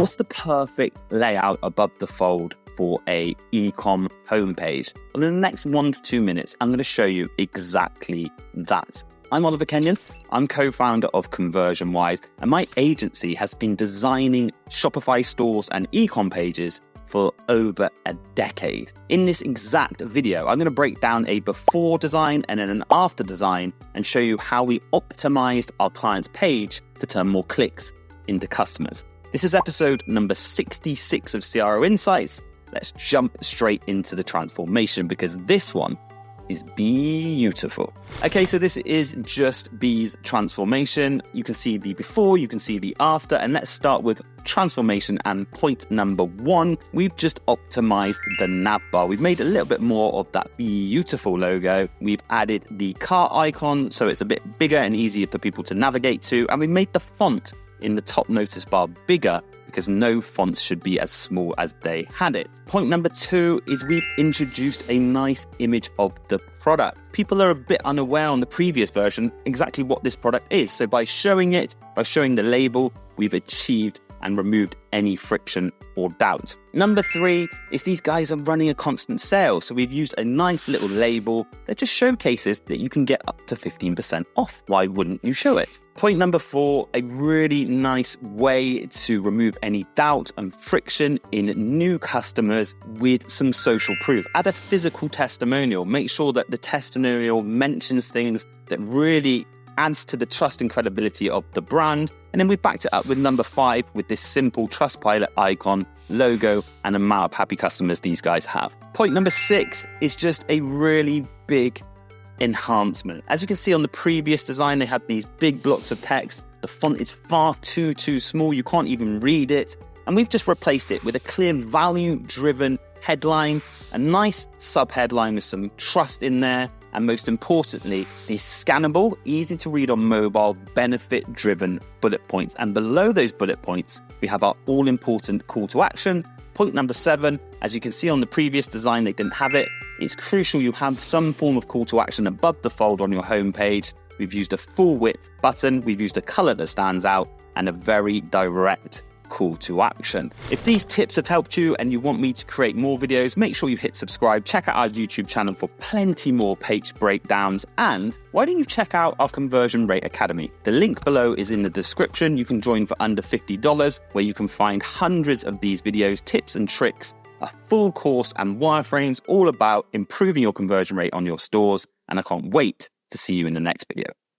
What's the perfect layout above the fold for a Ecom homepage? Well, in the next 1 to 2 minutes, I'm going to show you exactly that. I'm Oliver Kenyon. I'm co-founder of ConversionWise, and my agency has been designing Shopify stores and Ecom pages for over a decade. In this exact video, I'm going to break down a before design and then an after design and show you how we optimized our client's page to turn more clicks into customers. This is episode number 66 of CRO Insights. Let's jump straight into the transformation because this one is beautiful. Okay, so this is just B's transformation. You can see the before, you can see the after, and let's start with transformation and point number 1. We've just optimized the navbar. We've made a little bit more of that beautiful logo. We've added the cart icon so it's a bit bigger and easier for people to navigate to, and we made the font in the top notice bar bigger because no fonts should be as small as they had it. Point number 2 is we've introduced a nice image of the product. People are a bit unaware on the previous version exactly what this product is. So by showing it, by showing the label, we've achieved and removed any friction or doubt. Number 3 is these guys are running a constant sale. So we've used a nice little label that just showcases that you can get up to 15% off. Why wouldn't you show it? Point number 4, a really nice way to remove any doubt and friction in new customers with some social proof. Add a physical testimonial. Make sure that the testimonial mentions things that really adds to the trust and credibility of the brand. And then we backed it up with number 5 with this simple Trustpilot icon, logo, and amount of happy customers these guys have. Point number 6 is just a really big enhancement. As you can see on the previous design, they had these big blocks of text. The font is far too small. You can't even read it. And we've just replaced it with a clear value-driven headline, a nice sub-headline with some trust in there, and most importantly, these scannable, easy to read on mobile, benefit-driven bullet points. And below those bullet points, we have our all-important call to action. Point number 7, as you can see on the previous design, they didn't have it. It's crucial you have some form of call to action above the fold on your homepage. We've used a full width button, we've used a color that stands out, and a very direct call to action. If these tips have helped you and you want me to create more videos, make sure you hit subscribe. Check out our YouTube channel for plenty more page breakdowns. And why don't you check out our Conversion Rate Academy? The link below is in the description. You can join for under $50, where you can find hundreds of these videos, tips and tricks, a full course and wireframes all about improving your conversion rate on your stores. And I can't wait to see you in the next video.